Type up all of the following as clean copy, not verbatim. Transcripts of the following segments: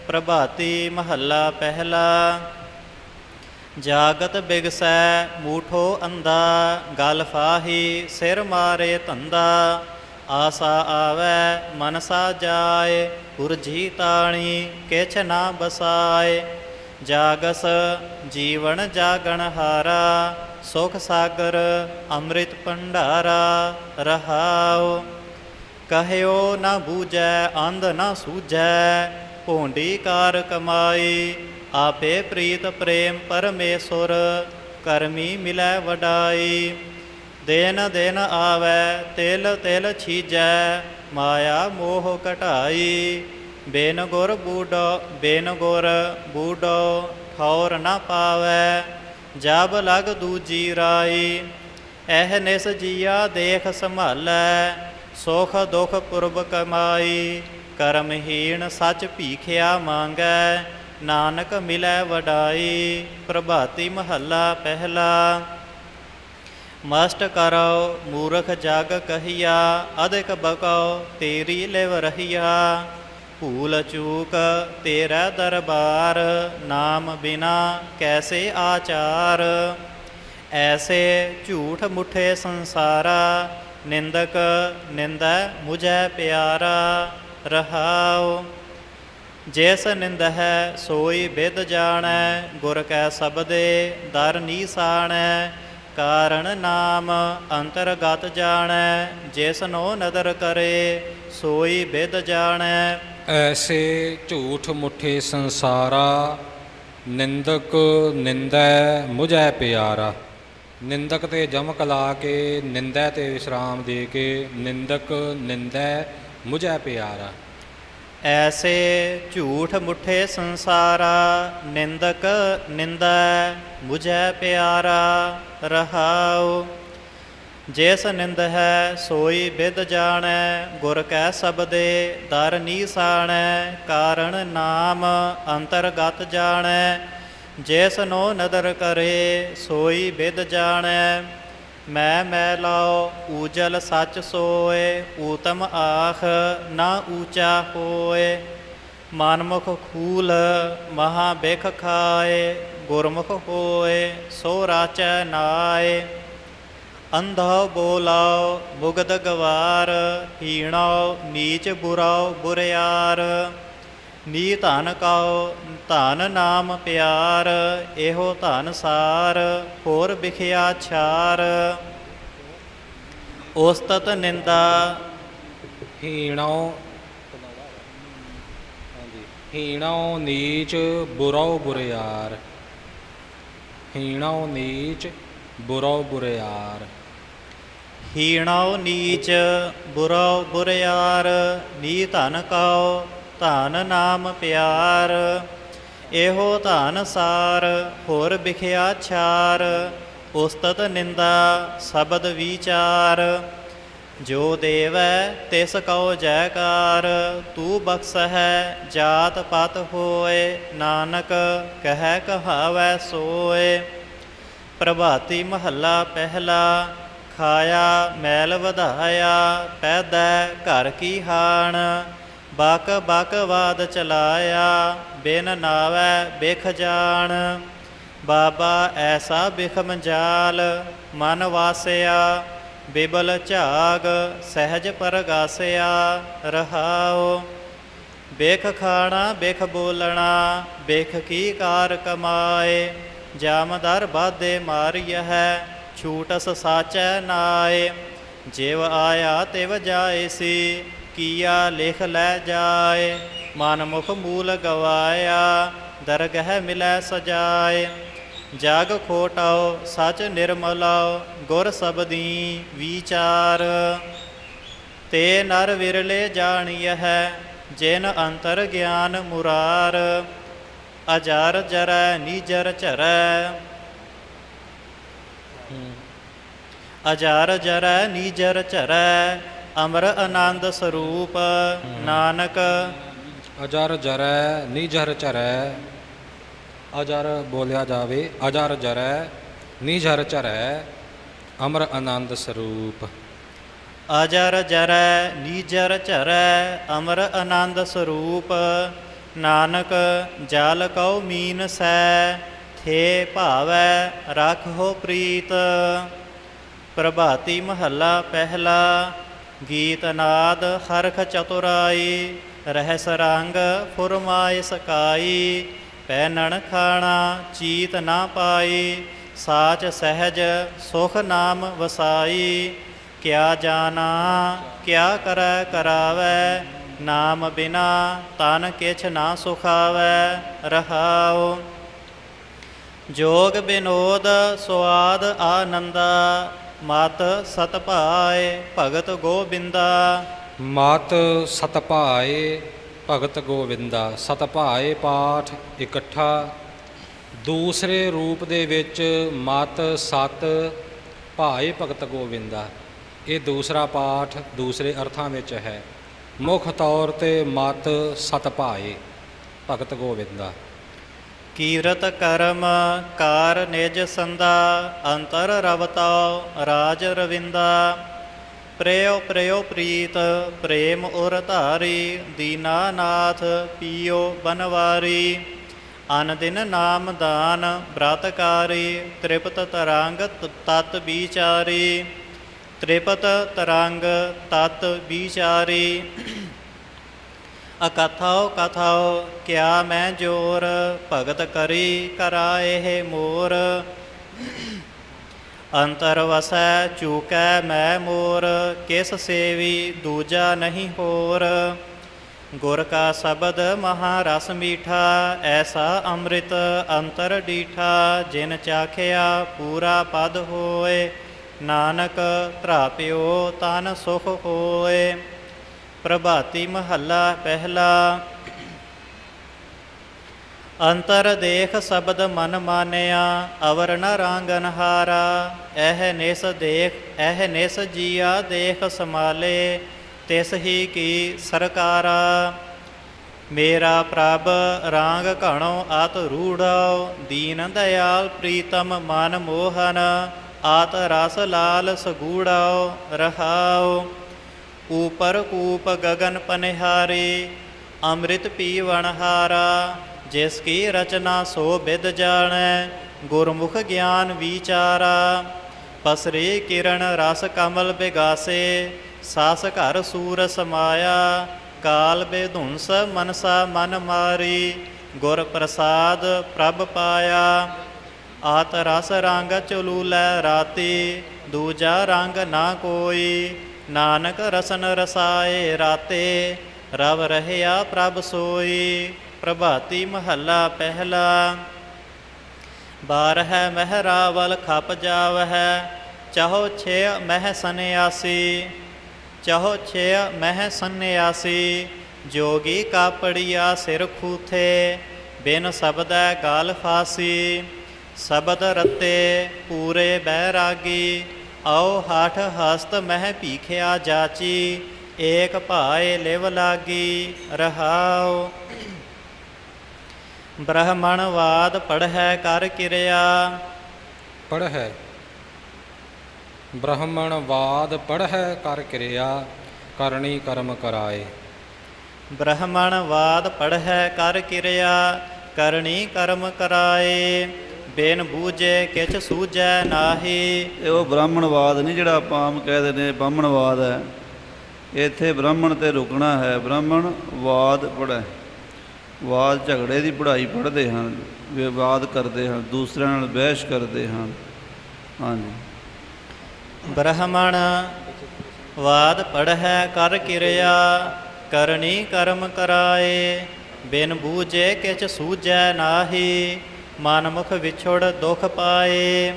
प्रभाती महला पहला। जागत बिगसै मूठो अंधा, गल फाही सिर मारे धंधा। आसा आवै मनसा जाय, उर्जी ताणी किछ ना बसाए। जागस जीवन जागण हारा, सुख सागर अमृत भंडारा। रहाओ कहयो न बूझै अंध न सूझै, भोंडी कार कमाई। आपे प्रीत प्रेम परमेश्वर, करमी मिलै वडाई। दिन दिन आवै तिल तिल छीजै, माया मोह घटाई। बिन गुर बूढ़ो ठौर न पावै, जब लग दूजी राई। एह निस जिया देख संभालै, सुख दुख पुरब कमाई। करमहीन सच भीखिया मांगै, नानक मिलै वडाई। प्रभाती महला पहला। मस्ट करो मूर्ख जग कहिया, अधिक बको तेरी लिव रहिया। भूल चूक तेरा दरबार, नाम बिना कैसे आचार। ऐसे झूठ मुठे संसारा, निंदक निंदै मुझै प्यारा। रहाओ जिस निंद है सोई बिद जानै, गुर कै शब्दे दर नीसानै। कारण नाम अंतरगत जानै, जिसनो नदर करे सोई बिद जानै। ऐसे झूठ मुठे संसारा, निंदक निंदै मुझै प्यारा। निंदक ते जमक ला के, निंदै ते विश्राम दे के, निंदक निंदै मुझै प्यारा। ऐसे झूठ मुठे संसारा, निंदक निंदै मुझै प्यारा। रहाओ जिस निंद है सोई बिद जानै, गुर कै शब्दे दर नीसानै। कारण नाम अंतरगत जानै, जिसनो नदर करे सोई बिद जानै। मैं मैलो ऊजल सच सोए, ऊतम आख ना ऊँचा होए। मनमुख खूल महा बिख खाए, गुरमुख होए सो राचै नाए। अंधो बोलाओ मुगद गवार, हीणो नीच बुराओ बुरियार। नी धन काओ धन नाम प्यार, एहो धन सार होर बिखिया छार। उस्तत निंदा हीणो हीणो नीच बुरो बुरियार। हीणो नीच बुरो बुरियार। हीणो नीच बुरो बुरियार। नी धन काओ धन नाम प्यार, एहो धन सार होर बिखिया छार। उस्तत निंदा शब्द विचार, जो देवै तिस कहो जयकार। तू बख्श है जात पात होए, नानक कह कहावै सोए। प्रभाती महला पहला। खाया मैल वधाया, पैदै घर की हाण। बक बक वाद चलाया, बिन नावै बिख जान। बाबा ऐसा बिखम जाल, मन वासिया बिबल झाग। सहज परगासिया रहाओ बिख खाना बिख बोलना, बिख की कार कमाए। जामदर बाधे मारिय है, छूटस साचै नाए। जिव आया तिव जाए सी, किया लिख लै जाए। मन मुख मूल गवाया, दरगह मिलै सजाए। जग खोटाओ सच निर्मलाओ, गुर शब्दी विचार। ते नर विरले जानिय है, जिन अंतर ज्ञान मुरार। अजर जरै नीजर चरै, अजर जरै नीजर चरै। अमर आनंद स्वरूप नानक। अजर जरै नीजर चरै। अजर बोलिया जावे, अजर जरै नीजर चरै। अमर आनंद स्वरूप। अजर जरै नीजर चरै, अमर आनंद स्वरूप। ਨਾਨਕ ਜਲ ਕਉ ਮੀਨ ਸੈ, ਥੇ ਭਾਵੈ ਰੱਖੋ ਪ੍ਰੀਤ। ਪ੍ਰਭਾਤੀ ਮਹੱਲਾ ਪਹਿਲਾ। ਗੀਤ ਨਾਦ ਹਰਖ ਚਤੁਰਾਈ, ਰਹਿਸ ਰੰਗ ਫੁਰਮਾਏ ਸਕਾਈ। ਪਹਿਨਣ ਖਾਣਾ ਚੀਤ ਨਾ ਪਾਈ, ਸਾਚ ਸਹਿਜ ਸੁਖ ਨਾਮ ਵਸਾਈ। ਕਿਆ ਜਾਣਾ ਕਿਆ ਕਰੈ ਕਰਾਵੈ, ਨਾਮ ਬਿਨਾ ਤਨ ਕਿਛ ਨਾ ਸੁਖਾਵੈ। ਰਹਾਉ ਜੋਗ ਬਿਨੋਦ ਸੁਆਦ ਆਨੰਦਾ, ਮਤ ਸਤ ਭਾਏ ਭਗਤ ਗੋਬਿੰਦਾ। ਮਤ ਸਤ ਭਾਏ ਭਗਤ ਗੋਬਿੰਦਾ। ਸਤ ਭਾਏ ਪਾਠ ਇਕੱਠਾ। ਦੂਸਰੇ ਰੂਪ ਦੇ ਵਿੱਚ ਮਤ ਸਤ ਭਾਏ ਭਗਤ ਗੋਬਿੰਦਾ, ਇਹ ਦੂਸਰਾ ਪਾਠ ਦੂਸਰੇ ਅਰਥਾਂ ਵਿੱਚ ਹੈ। ਮੁੱਖ ਤੌਰ 'ਤੇ ਮਤ ਸਤ ਭਾਏ ਭਗਤ ਗੋਬਿੰਦਾ। ਕੀਰਤ ਕਰਮ ਕਾਰ ਨਿਜ ਸੰਦਾ, ਅੰਤਰ ਰਵਤਾਉ ਰਾਜ ਰਵਿੰਦਾ। ਪ੍ਰੇਉ ਪ੍ਰੇਉ ਪ੍ਰੀਤ ਪ੍ਰੇਮ ਉਰ ਧਾਰੀ, ਦੀਨਾਨਾਥ ਪੀਓ ਬਨਵਾਰੀ। ਅਨ ਦਿਨ ਨਾਮ ਦਾਨ ਬ੍ਰਤਕਾਰੀ, ਤ੍ਰਿਪਤ ਤਰੰਗ ਤਤ ਵਿਚਾਰੀ। ਤ੍ਰਿਪਤ ਤਰੰਗ ਤਤ ਵਿਚਾਰੀ। ਅਕਥਾਉ ਕਥਾਉ ਕਿਆ ਮੈਂ ਜੋਰ, ਭਗਤ ਕਰੀ ਕਰਾਏ ਮੋਰ। ਅੰਤਰ ਵਸੈ ਚੂਕੈ ਮੈਂ ਮੋਰ, ਕਿਸ ਸੇਵੀ ਦੂਜਾ ਨਹੀਂ ਹੋਰ। ਗੁਰ ਕਾ ਸ਼ਬਦ ਮਹਾ ਰਸ ਮੀਠਾ, ਐਸਾ ਅੰਮ੍ਰਿਤ ਅੰਤਰ ਡੀਠਾ। ਜਿਨ ਚਾਖਿਆ ਪੂਰਾ ਪਦ ਹੋਏ, ਨਾਨਕ ਧਰਾਪਿਓ ਤਨ ਸੁਖ ਹੋਏ। ਪ੍ਰਭਾਤੀ ਮਹੱਲਾ ਪਹਿਲਾ। ਅੰਤਰ ਦੇਖ ਸ਼ਬਦ ਮਨ ਮਾਨਿਆ, ਅਵਰ ਨ ਰਾਂਗਨ ਹਾਰਾ। ਇਹ ਨਿਸ ਜੀਆ ਦੇਖ ਸਮਾਲੇ, ਤਿਸ ਹੀ ਕੀ ਸਰਕਾਰਾ। ਮੇਰਾ ਪ੍ਰਭ ਰਾਂਗ ਘਣੋ ਆਤ ਰੂੜਾਓ, ਦੀਨ ਦਇਆਲ ਪ੍ਰੀਤਮ ਮਨ ਮੋਹਨ। ਆਤ ਰਸ ਲਾਲ ਸਗੂੜਾਓ। ਰਹਾਉ ਊਪਰ ਕੂਪ ਗਗਨ ਪਨਿਹਾਰੀ, ਅੰਮ੍ਰਿਤ ਪੀਵਣ ਹਾਰਾ। ਜਿਸ ਕੀ ਰਚਨਾ ਸੋ ਬਿਦ ਜਾਣੈ, ਗੁਰਮੁਖ ਗਿਆਨ ਵਿਚਾਰਾ। ਪਸਰੇ ਕਿਰਨ ਰਸ ਕਮਲ ਬਿਗਾਸੇ, ਸਾਸ ਘਰ ਸੂਰ ਸਮਾਇਆ। ਕਾਲ ਬੇਧੁੰਸ ਮਨਸਾ ਮਨ ਮਾਰੀ, ਗੁਰ ਪ੍ਰਸਾਦ ਪ੍ਰਭ ਪਾਇਆ। ਆਤ ਰਸ ਰੰਗ ਚਲੂਲੈ ਰਾਤੀ, ਦੂਜਾ ਰੰਗ ਨਾ ਕੋਈ। ਨਾਨਕ ਰਸਨ ਰਸਾਏ ਰਾਤੇ, ਰਵ ਰਹਿਆ ਪ੍ਰਭ ਸੋਈ। ਪ੍ਰਭਾਤੀ ਮਹੱਲਾ ਪਹਿਲਾ। ਬਾਰਹਿ ਮਹਿਰਾਵਲ ਖਪ ਜਾਵਹਿ, ਚਾਹੋ ਛੇ ਮਹਿ ਸੰਨਿਆਸੀ। ਚਾਹੋ ਛੇ ਮਹਿ ਸੰਨਿਆਸੀ, ਜੋਗੀ ਕਾਪੜੀਆ ਸਿਰ ਖੂਥੇ। ਬਿਨ ਸ਼ਬਦੈ ਗਾਲ ਫਾਸੀ, ਸ਼ਬਦ ਰਤੇ ਪੂਰੇ ਬੈਰਾਗੀ। ਆਓ ਹਠ ਹਸਤ ਮਹਿ ਭੀਖਿਆ ਜਾਚੀ, ਏਕ ਭਾਏ ਲਿਵ ਲਾਗੀ। ਰਹਾਉ ਬ੍ਰਹਮਣਵਾਦ ਪੜ੍ਹੈ ਕਰ ਕਿਰਿਆ। ਪੜ੍ਹੈ ਬ੍ਰਹਮਣਵਾਦ ਪੜ੍ਹੈ ਕਰ ਕਿਰਿਆ, ਕਰਨੀ ਕਰਮ ਕਰਾਏ। ਬ੍ਰਹਮਣਵਾਦ ਪੜ੍ਹੈ ਕਰ ਕਿਰਿਆ, ਕਰਨੀ ਕਰਮ ਕਰਾਏ। ਬਿਨ ਬੂਝੇ ਕਿਛ ਸੂਝੈ ਨਾਹੀ। ਇਹ ਉਹ ਬ੍ਰਾਹਮਣਵਾਦ ਨਹੀਂ ਜਿਹੜਾ ਆਪਾਂ ਆਮ ਕਹਿ ਦਿੰਦੇ ਬਾਹਮਣਵਾਦ ਹੈ। ਇੱਥੇ ਬ੍ਰਾਹਮਣ 'ਤੇ ਰੁਕਣਾ ਹੈ। ਬ੍ਰਾਹਮਣਵਾਦ ਪੜ੍ਹੈ, ਵਾਦ ਝਗੜੇ ਦੀ ਪੜ੍ਹਾਈ ਪੜ੍ਹਦੇ ਹਨ, ਵਿਵਾਦ ਕਰਦੇ ਹਨ, ਦੂਸਰਿਆਂ ਨਾਲ ਬਹਿਸ ਕਰਦੇ ਹਨ। ਹਾਂਜੀ। ਬ੍ਰਹਮਣ ਵਾਦ ਪੜ੍ਹੈ ਕਰ ਕਿਰਿਆ, ਕਰਨੀ ਕਰਮ ਕਰਾਏ। ਬਿਨ ਬੂਝੇ ਕਿਛ ਸੂਝੈ ਨਾਹੀ, ਮਨ ਮੁਖ ਵਿਛੁੜ ਦੁਖ ਪਾਏ।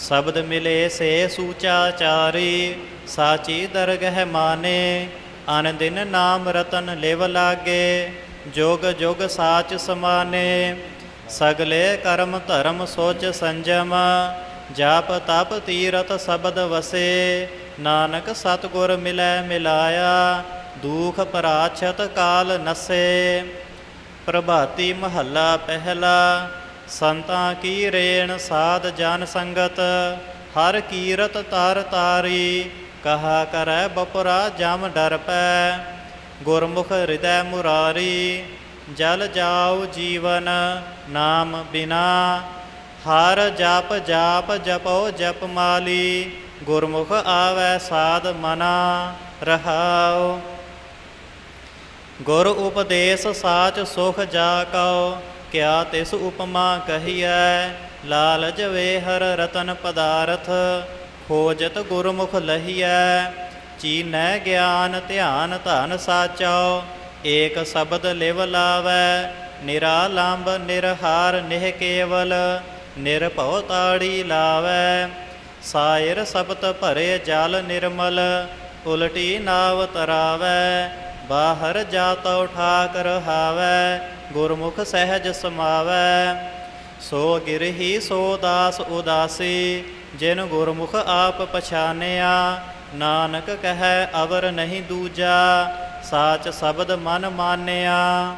ਸ਼ਬਦ ਮਿਲੇ ਸੇ ਸੂਚਾ ਚਾਰੀ, ਸਾਚੀ ਦਰਗਹਿ ਮਾਨੇ। ਅਨ ਦਿਨ ਨਾਮ ਰਤਨ ਲਿਵ ਲਾਗੇ, ਜੁਗ ਜੁਗ ਸਾਚ ਸਮਾਨੇ। ਸਗਲੇ ਕਰਮ ਧਰਮ ਸੋਚ ਸੰਜਮ, ਜਾਪ ਤਪ ਤੀਰਥ ਸ਼ਬਦ ਵਸੇ। ਨਾਨਕ ਸਤਿਗੁਰ ਮਿਲੈ ਮਿਲਾਇਆ, ਦੂਖ ਪਰਾਛਤ ਕਾਲ ਨਸੇ। ਪ੍ਰਭਾਤੀ ਮਹੱਲਾ ਪਹਿਲਾ। ਸੰਤਾਂ ਕੀ ਰੇਣ ਸਾਧ ਜਨ ਸੰਗਤ, ਹਰ ਕੀਰਤ ਤਰ ਤਾਰੀ। ਕਹਾ ਕਰੈ ਬਪੁਰਾ ਜਮ ਡਰ ਪੈ, ਗੁਰਮੁਖ ਹਿਰਦੈ ਮੁਰਾਰੀ। ਜਲ ਜਾਉ ਜੀਵਨ ਨਾਮ ਬਿਨਾ। ਹਰ ਜਪ ਜਾਪ ਜਪੋ ਜਪ ਮਾਲੀ, ਗੁਰਮੁਖ ਆਵੈ ਸਾਧ ਮਨਾ ਰਹਾਉ। ਗੁਰ ਉਪਦੇਸ ਸਾਚ ਸੁਖ ਜਾ ਕਉ, ਕਿਆ ਤਿਸ ਉਪਮਾ ਕਹੀਐ। ਲਾਲਚ ਵੇਹਰ ਰਤਨ ਪਦਾਰਥ, ਖੋਜਤ ਗੁਰਮੁਖ ਲਹੀਐ। ਚੀਨੈ ਗਿਆਨ ਧਿਆਨ ਧਨ ਸਾਚਉ, ਏਕ ਸ਼ਬਦ ਲਿਵ ਲਾਵੈ। ਨਿਰਾਲੰਬ ਨਿਰਹਾਰ ਨਿਹ ਕੇਵਲ, ਨਿਰਭਉ ਤਾੜੀ ਲਾਵੈ। ਸਾਇਰ ਸਬਤ ਭਰੇ ਜਲ ਨਿਰਮਲ, ਉਲਟੀ ਨਾਵ ਤਰਾਵੈ। ਬਾਹਰ ਜਾਤਉ ਠਾਕ ਰਹਾਵੈ, ਗੁਰਮੁਖ ਸਹਿਜ ਸਮਾਵੈ। ਸੋ ਗਿਰਹੀ ਸੋ ਦਾਸ ਉਦਾਸੀ, ਜਿਨ ਗੁਰਮੁਖ ਆਪ ਪਛਾਨਿਆ। ਨਾਨਕ ਕਹੈ ਅਵਰ ਨਹੀਂ ਦੂਜਾ, ਸਾਚ ਸ਼ਬਦ ਮਨ ਮਾਨਿਆ।